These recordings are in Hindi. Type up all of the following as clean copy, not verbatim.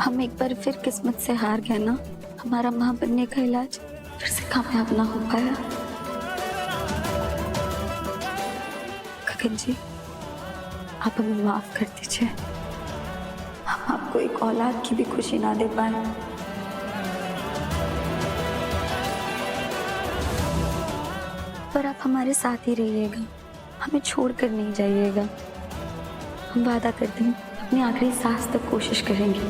हम एक बार फिर किस्मत से हार गए ना। हमारा माँ बनने का इलाज फिर से कामयाब ना हो पाया। गगन जी, आप हमें माफ कर दीजिए। हम आपको एक औलाद की भी खुशी ना दे पाए। पर आप हमारे साथ ही रहिएगा, हमें छोड़कर नहीं जाइएगा। हम वादा करते हैं अपनी आखिरी सांस तक कोशिश करेंगे।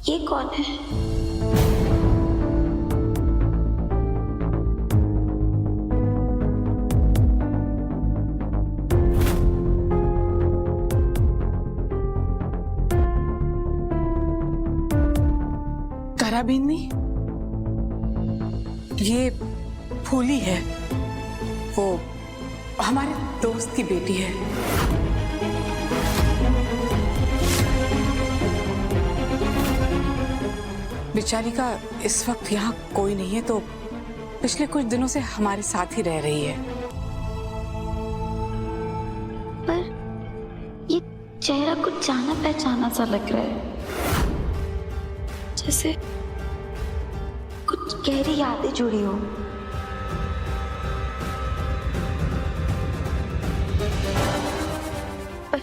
ये कौन है? ताराबीनी, ये फूली है, वो हमारे दोस्त की बेटी है। बेचारी का इस वक्त यहाँ कोई नहीं है, तो पिछले कुछ दिनों से हमारे साथ ही रह रही है। पर ये चेहरा कुछ जाना पहचाना सा लग रहा है, जैसे कुछ गहरी यादें जुड़ी हो। पर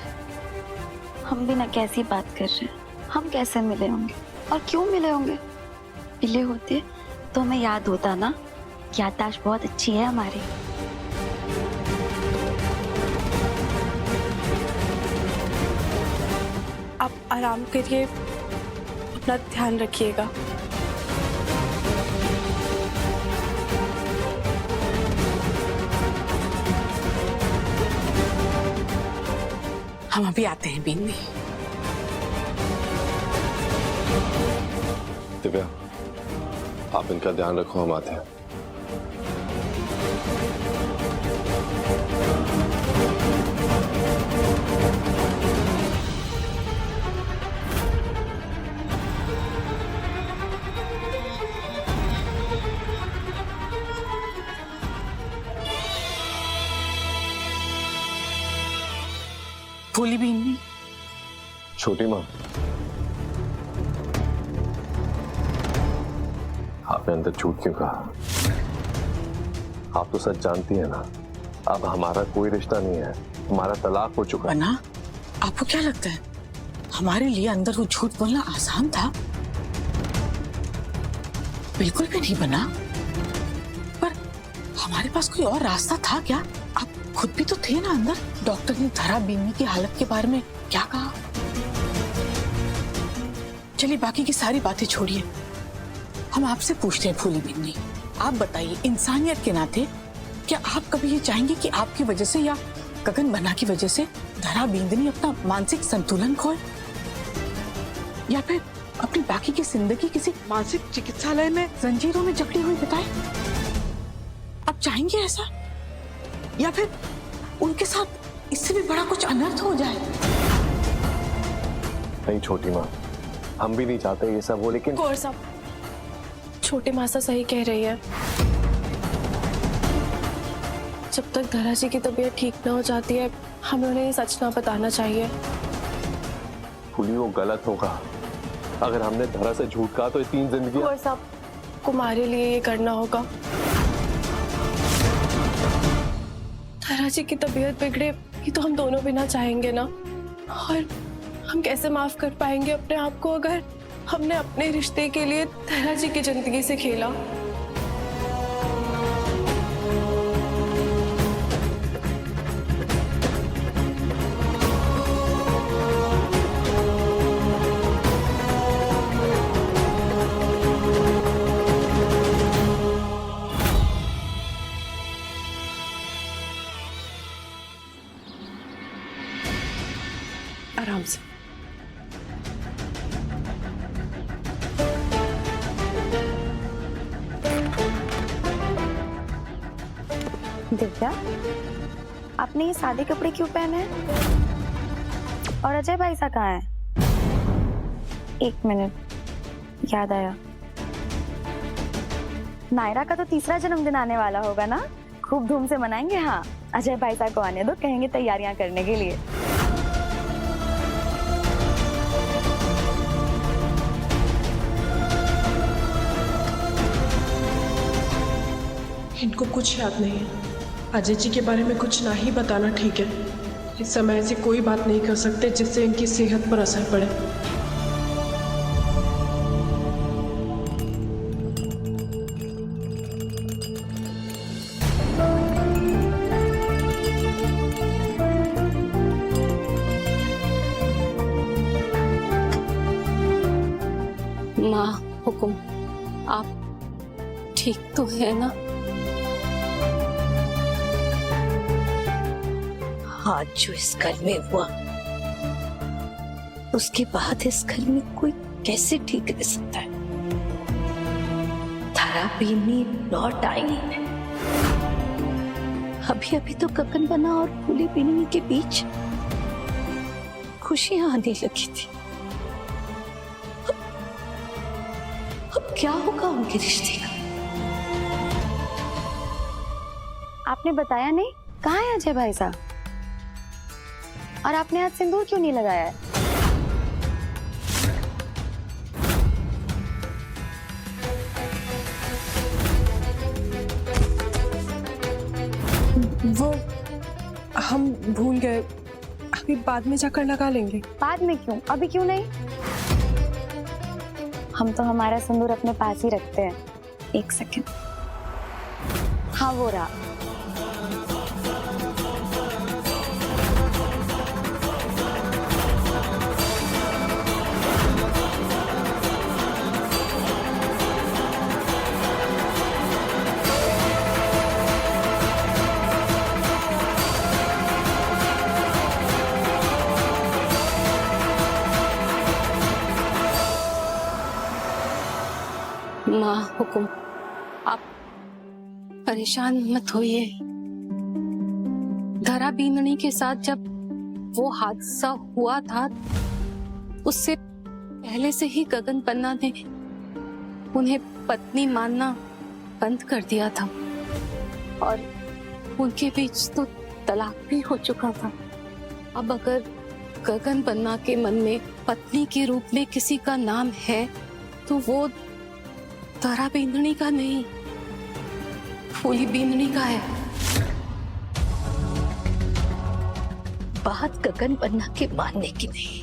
हम भी ना कैसी बात कर रहे हैं। हम कैसे मिले होंगे और क्यों मिले होंगे? मिले होते तो हमें याद होता ना। याददाश्त बहुत अच्छी है हमारी। आप आराम करिए, अपना ध्यान रखिएगा। हम अभी आते हैं बीनी। दिव्या, आप इनका ध्यान रखो, हम आते हैं। फूली बीनी, छोटी माँ, आपने अंदर झूठ क्यों कहा? आप तो सच जानती है ना। अब हमारा कोई रिश्ता नहीं है, हमारा तलाक हो चुका है। बना, आपको क्या लगता है हमारे लिए अंदर वो झूठ बोलना आसान था? बिल्कुल भी नहीं बना। पर हमारे पास कोई और रास्ता था क्या? आप खुद भी तो थे ना अंदर। डॉक्टर ने धरा बीनी की हालत के बारे में क्या कहा? चलिए बाकी की सारी बातें छोड़िए, हम आपसे पूछते हैं फूली बिन्नी, आप बताइए इंसानियत के नाते क्या आप कभी ये चाहेंगे कि आपकी वजह से या गगन बना की वजह से धरा बिंदनी अपना मानसिक संतुलन खोए, या फिर अपनी बाकी की जिंदगी किसी मानसिक चिकित्सालय में जंजीरों में जकड़ी हुई बिताए? आप चाहेंगे ऐसा, या फिर उनके साथ इससे भी बड़ा कुछ अनर्थ हो जाए? नहीं छोटी माँ, हम भी नहीं चाहते ये सब हो, लेकिन कौर साहब, छोटे मासा सही कह रही है। जब तक धरा जी की तबीयत ठीक ना हो जाती है, हमें उन्हें ये सच ना बताना चाहिए। फूली, वो गलत होगा। अगर हमने धरा से झूठ कहा तो ये 3 जिंदगी। कौर साहब, तुम्हारे लिए ये करना होगा। धरा जी की तबीयत बिगड़े ये तो हम दोनों भी ना चाहेंगे ना। और हम कैसे माफ कर पाएंगे अपने आप को अगर हमने अपने रिश्ते के लिए धरा जी की जिंदगी से खेला। आराम से। दिव्या, आपने ये सादे कपड़े क्यों पहने हैं? और अजय भाई सा कहाँ है? एक मिनट, याद आया, नायरा का तो तीसरा जन्मदिन आने वाला होगा ना, खूब धूम से मनाएंगे। हाँ, अजय भाई सा को आने दो, कहेंगे तैयारियां करने के लिए। इनको कुछ याद नहीं है। अजय जी के बारे में कुछ ना ही बताना ठीक है। इस समय ऐसी कोई बात नहीं कर सकते जिससे इनकी सेहत पर असर पड़े। माँ, हुकुम, आप ठीक तो है ना? आज जो इस घर में हुआ, उसके बाद इस घर में कोई कैसे ठीक रह सकता है? धरा बीनी लौट आई है। अभी अभी तो गगन बना और फूली बीनी के बीच खुशियां आने लगी थी। अब क्या होगा उनके रिश्ते का? आपने बताया नहीं, कहाँ है अजय भाई साहब? और आपने आज सिंदूर क्यों नहीं लगाया है? वो हम भूल गए, अभी बाद में जाकर लगा लेंगे। बाद में क्यों, अभी क्यों नहीं? हम तो हमारा सिंदूर अपने पास ही रखते हैं। एक सेकंड, हाँ वो रहा। माँ, हुकुम, आप परेशान मत होइए। धरा बीननी के साथ जब वो हादसा हुआ था, उससे पहले से ही गगन पन्ना ने उन्हें पत्नी मानना बंद कर दिया था और उनके बीच तो तलाक भी हो चुका था। अब अगर गगन पन्ना के मन में पत्नी के रूप में किसी का नाम है तो वो धरा बींदनी का नहीं, फूली बींदनी का है। बात गगन पन्ना के मानने की नहीं,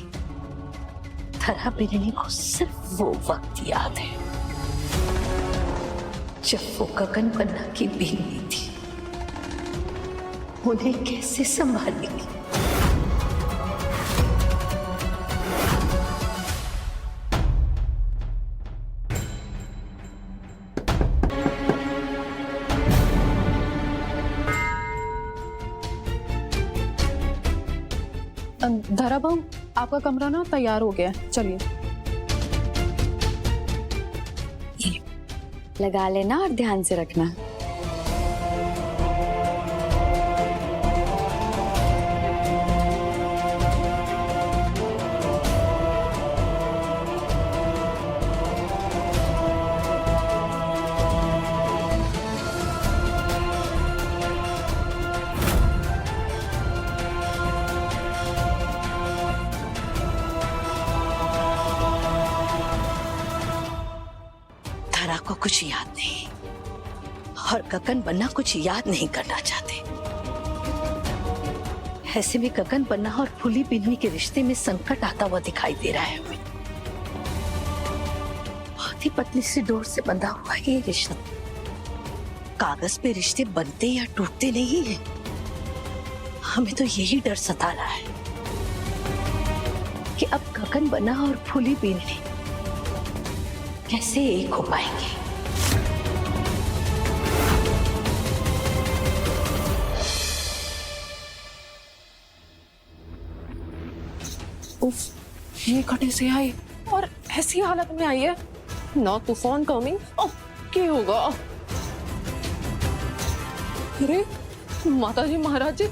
धरा बीननी को सिर्फ वो वक्त याद है जब वो गगन पन्ना की बीननी थी। उन्हें कैसे संभालेगी? धरा बहू, आपका कमरा ना तैयार हो गया है, चलिए। लगा लेना और ध्यान से रखना। धरा को कुछ याद नहीं और गगन बन्ना कुछ याद नहीं करना चाहते। ऐसे में गगन बन्ना और फूली बिन्नी के रिश्ते में संकट आता हुआ दिखाई दे रहा है हमें। बहुत ही पतली सी डोर से बंधा हुआ है ये रिश्ता। कागज पे रिश्ते बनते या टूटते नहीं है। हमें तो यही डर सता रहा है कि अब गगन बन्ना और फूली बिन्नी कैसे एक हो पाएंगे। उफ, ये कटे से आई और ऐसी हालत में आई है। ना तूफान कमिंग, क्या होगा? अरे माता जी महाराज जी,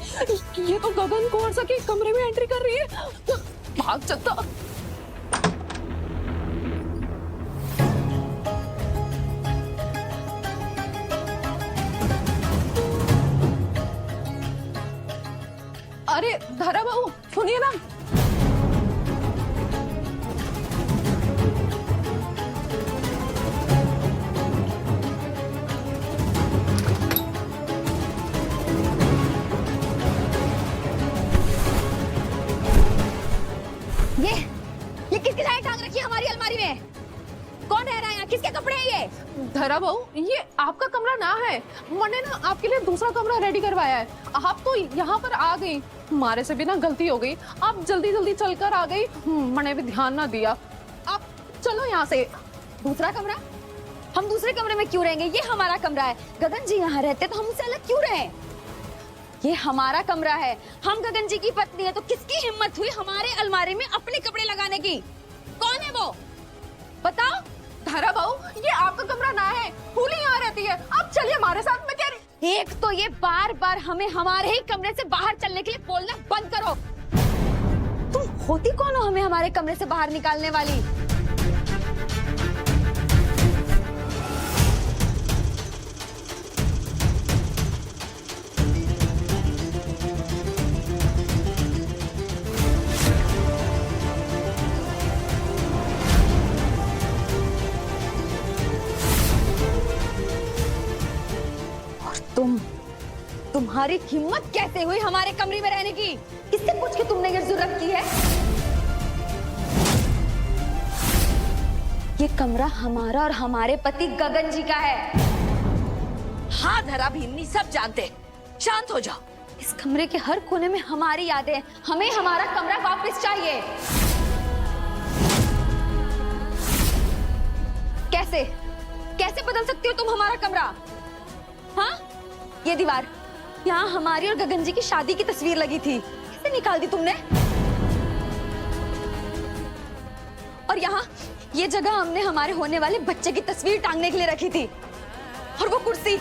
ये तो गगन कौर सा के कमरे में एंट्री कर रही है। भाग चलता। अरे धारा बहू सुनिए ना। ये किसकी साड़ी टांग रखी है हमारी अलमारी में? कौन रह रहा है यहाँ? किसके कपड़े हैं ये? धरा बहू, ये आपका कमरा ना है। मैंने ना आपके लिए दूसरा कमरा रेडी करवाया है। आप तो यहाँ पर आ गई, हमारे से भी ना गलती हो गई। आप जल्दी जल्दी चलकर आ गई, मैंने भी ध्यान ना दिया। आप चलो यहाँ से। दूसरा कमरा? हम दूसरे कमरे में क्यों रहेंगे? ये हमारा कमरा है। गगन जी यहाँ रहते तो हम उससे अलग क्यों रहे? ये हमारा कमरा है। हम गगन जी की पत्नी है, तो किसकी हिम्मत हुई हमारे अलमारी में अपने कपड़े लगाने की? कौन है वो? बताओ। धारा बहू, ये आपका कमरा ना है, फूली यहाँ रहती है। आप चलिए हमारे साथ में। कह रही एक तो ये बार बार हमें हमारे ही कमरे से बाहर चलने के लिए बोलना बंद करो। तुम होती कौन हो हमें हमारे कमरे से बाहर निकालने वाली? तुम्हारी हिम्मत कैसे हुई हमारे कमरे में रहने की? किससे पूछ के तुमने ये जुर्रत की है? ये कमरा हमारा और हमारे पति गगन जी का है। हाँ धरा भीमनी, सब जानते। शांत हो जाओ। इस कमरे के हर कोने में हमारी यादें। हमें हमारा कमरा वापस चाहिए। कैसे कैसे बदल सकती हो तुम हमारा कमरा? हाँ, ये दीवार, यहाँ हमारी और गगन जी की शादी की तस्वीर लगी थी, कैसे निकाल दी तुमने? और यहाँ ये जगह हमने हमारे होने वाले बच्चे की तस्वीर टांगने के लिए रखी थी। और वो कुर्सी,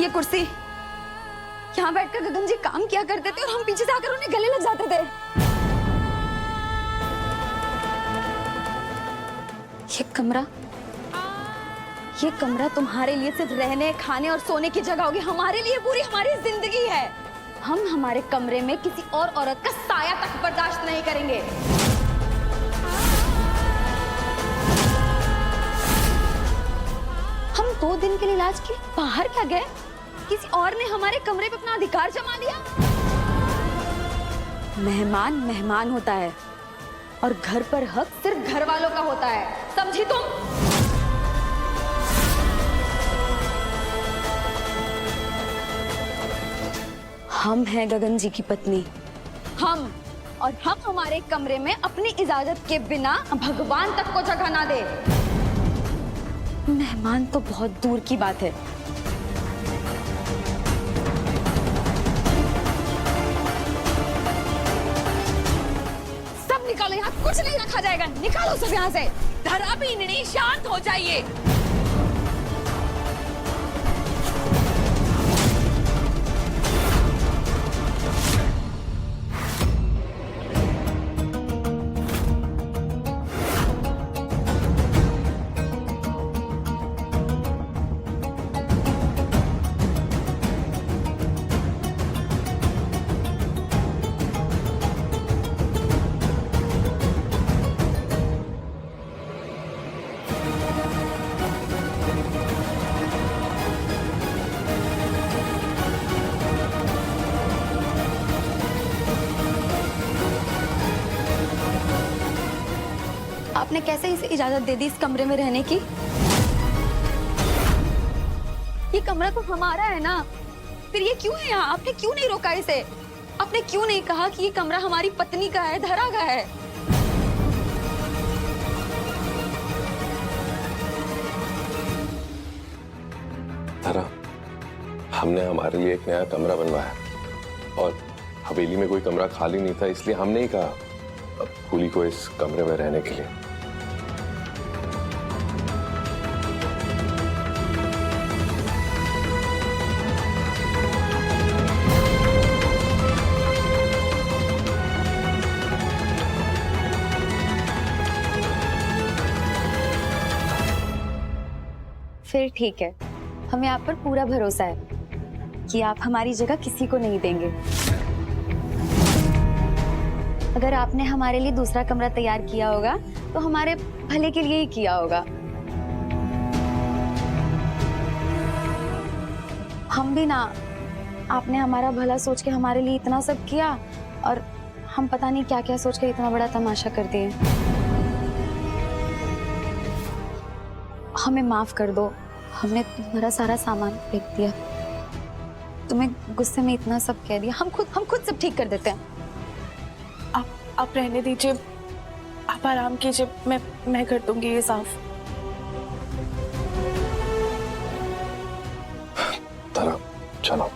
ये कुर्सी, यहाँ बैठकर गगन जी काम किया करते थे और हम पीछे से आकर उन्हें गले लग जाते थे। ये कमरा तुम्हारे लिए सिर्फ रहने, खाने और सोने की जगह होगी। हमारे लिए पूरी हमारी जिंदगी है। हम हमारे कमरे में किसी और औरत का साया तक बर्दाश्त नहीं करेंगे। हम 2 दिन के लिए इलाज के लिए बाहर क्या गए? किसी और ने हमारे कमरे पे अपना अधिकार जमा लिया। मेहमान मेहमान होता है और घर पर हक सिर्फ घर वालों का होता है, समझी तुम? हम हैं गगन जी की पत्नी, हम हमारे कमरे में अपनी इजाजत के बिना भगवान तक को जगह ना दे। मेहमान तो बहुत दूर की बात है। सब निकालो, यहाँ कुछ नहीं रखा जाएगा। निकालो सब यहाँ से। धरा भीमनी, शांत हो जाइए। आपने कैसे इसे इजाजत दे दी इस कमरे में रहने की? ये कमरा तो हमारा है ना, फिर ये क्यों है यहाँ? आपने क्यों नहीं रोका इसे? आपने क्यों नहीं कहा कि ये कमरा हमारी पत्नी का है, धरा का है? धरा, हमने हमारे लिए एक नया कमरा बनवाया और हवेली में कोई कमरा खाली नहीं था, इसलिए हमने ही कहा फूली को इस कमरे में रहने के लिए। फिर ठीक है, हमें आप पर पूरा भरोसा है कि आप हमारी जगह किसी को नहीं देंगे। अगर आपने हमारे लिए दूसरा कमरा तैयार किया होगा तो हमारे भले के लिए ही किया होगा। हम भी ना, आपने हमारा भला सोच के हमारे लिए इतना सब किया और हम पता नहीं क्या क्या सोच के इतना बड़ा तमाशा कर दिए। हमें माफ कर दो, हमने तुम्हारा सारा सामान फेंक दिया, तुम्हें गुस्से में इतना सब कह दिया। हम खुद सब ठीक कर देते हैं। आप रहने दीजिए, आप आराम कीजिए, मैं कर दूंगी ये साफ। तारा चलो।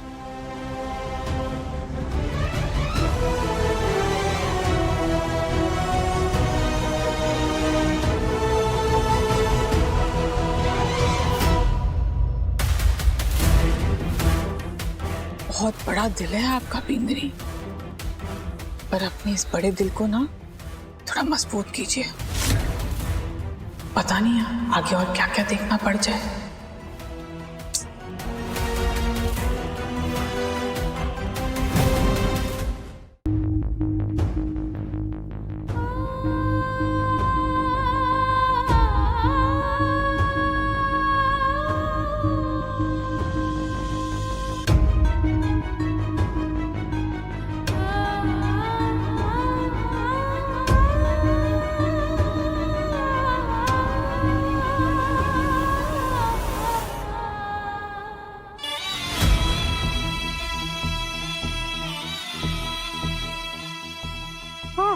बहुत बड़ा दिल है आपका पिंगरी, पर अपने इस बड़े दिल को ना थोड़ा मजबूत कीजिए। पता नहीं आगे और क्या क्या देखना पड़ जाए।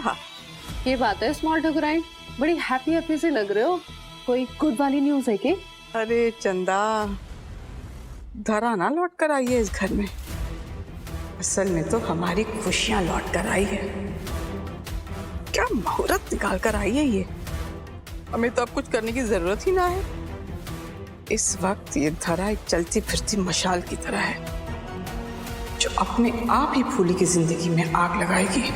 हाँ, ये बात है स्मॉल ठकुराइन, बड़ी हैप्पी हैप्पी से लग रहे हो। कोई गुड वाली न्यूज़ है क्या? अरे चंदा, धरा ना लौट कर आई है इस घर में। असल में तो हमारी खुशियां लौट कर आई है। क्या मुहूर्त निकाल कर आई है ये। हमें तो अब कुछ करने की जरूरत ही ना है। इस वक्त ये धरा एक चलती फिरती मशाल की तरह है, जो अपने आप ही फूली की जिंदगी में आग लगाएगी।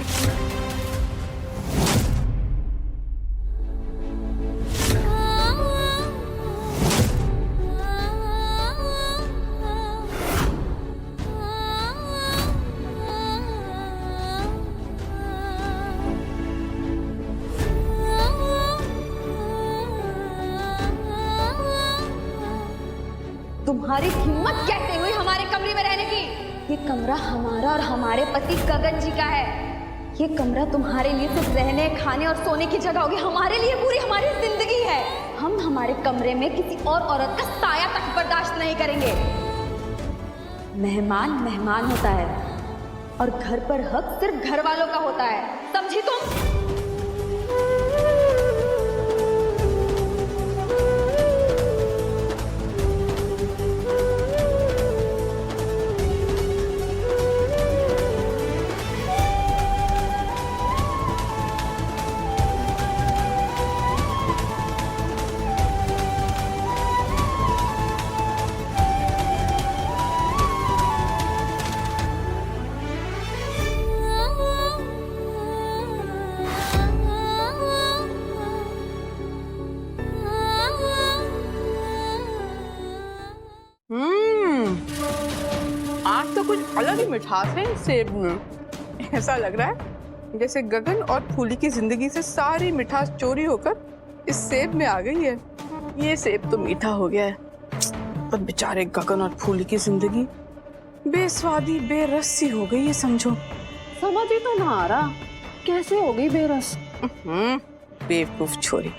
तुम्हारी हिम्मत कैसे हुई हमारे कमरे में रहने की? ये कमरा हमारा और हमारे पति गगन जी का है। ये कमरा तुम्हारे लिए सिर्फ रहने, खाने और सोने की जगह होगी, हमारे लिए पूरी हमारी जिंदगी है। हम हमारे कमरे में किसी और औरत का साया तक बर्दाश्त नहीं करेंगे। मेहमान मेहमान होता है और घर पर हक सिर्फ घर वालों का होता है, समझी तुम? आज तो कुछ अलग ही मिठास है इस सेब में। ऐसा लग रहा है जैसे गगन और फूली की जिंदगी से सारी मिठास चोरी होकर इस सेब में आ गई है। ये सेब तो मीठा हो गया है, पर बेचारे गगन और फूली की जिंदगी बेस्वादी बेरस सी हो गई है, समझो। समझ ही तो ना आ रहा, कैसे हो गई बेरस? बेवकूफ छोरी।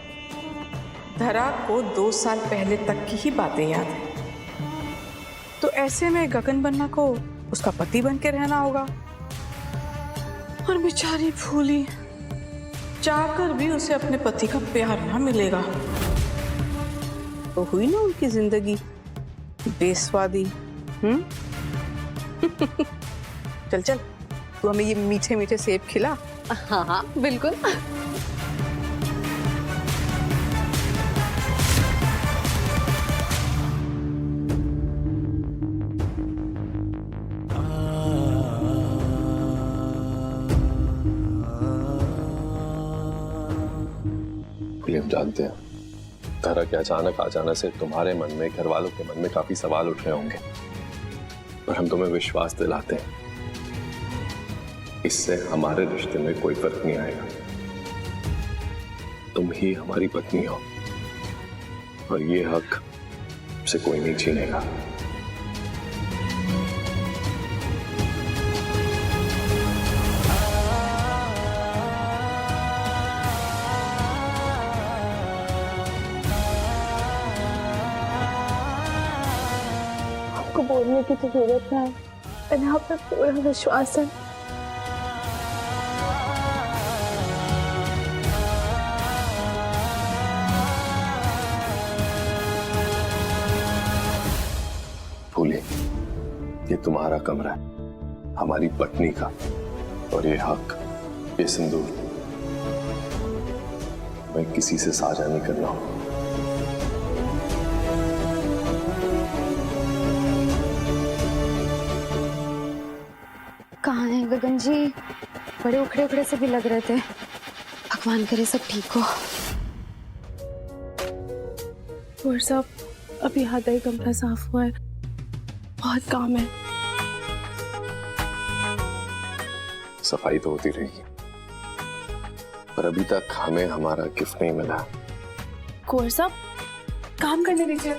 धरा को 2 साल पहले तक की ही बातें याद है, तो ऐसे में गगन बन्ना को उसका पति बन के रहना होगा, और बेचारी फूली चाहकर भी उसे अपने पति का प्यार ना मिलेगा। तो हुई ना उनकी जिंदगी बेस्वादी। चल चल, तू हमें ये मीठे मीठे सेब खिला। हाँ हाँ बिल्कुल। हम जानते हैं तारा के अचानक आ जाने से तुम्हारे मन में, घर वालों के मन में काफी सवाल उठ रहे होंगे, पर हम तुम्हें विश्वास दिलाते हैं, इससे हमारे रिश्ते में कोई फर्क नहीं आएगा। तुम ही हमारी पत्नी हो और ये हक से कोई नहीं छीनेगा। आपको बोलने की तो जरूरत है, मैंने आप पे पूरा विश्वास है। फूली, ये तुम्हारा कमरा है, हमारी पत्नी का, और ये हक, ये सिंदूर मैं किसी से साझा नहीं कर रहा हूं। कहाँ है गगन जी? बड़े उखड़े उखड़े से भी लग रहे थे। भगवान करे सब ठीक हो। और सब अभी आधा ही कमरा साफ हुआ है, बहुत काम है। सफाई तो होती रहेगी, पर अभी तक हमें हमारा गिफ्ट नहीं मिला। कुंवर साहब, काम करने दीजिए।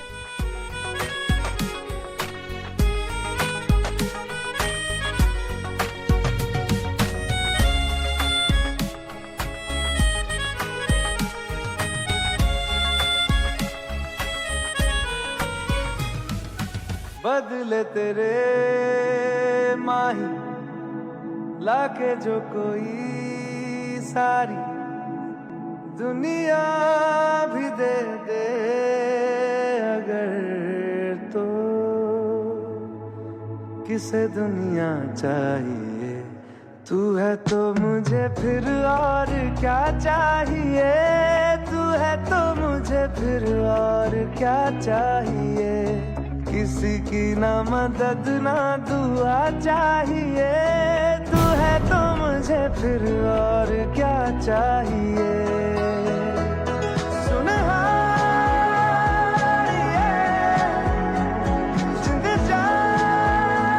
बदले तेरे माही लाके जो कोई सारी दुनिया भी दे दे अगर, तो किसे दुनिया चाहिए? तू है तो मुझे फिर और क्या चाहिए? तू है तो मुझे फिर और क्या चाहिए? किसी की ना मदद ना दुआ चाहिए। तू है तो मुझे फिर और क्या चाहिए? सुनहारिए, जिंद जानिए,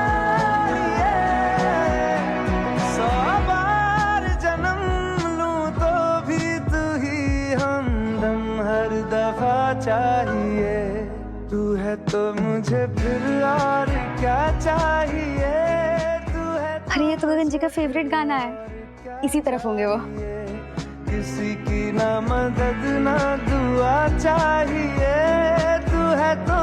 100 बार जन्म लूं तो भी तू ही हमदम हर दफा चाहिए। तू है तो मुझे फिर और क्या चाहिए? तू है तो अरे ये तो गगन जी का फेवरेट गाना है, इसी तरफ होंगे वो। किसी की ना मदद ना दुआ चाहिए। तू है तो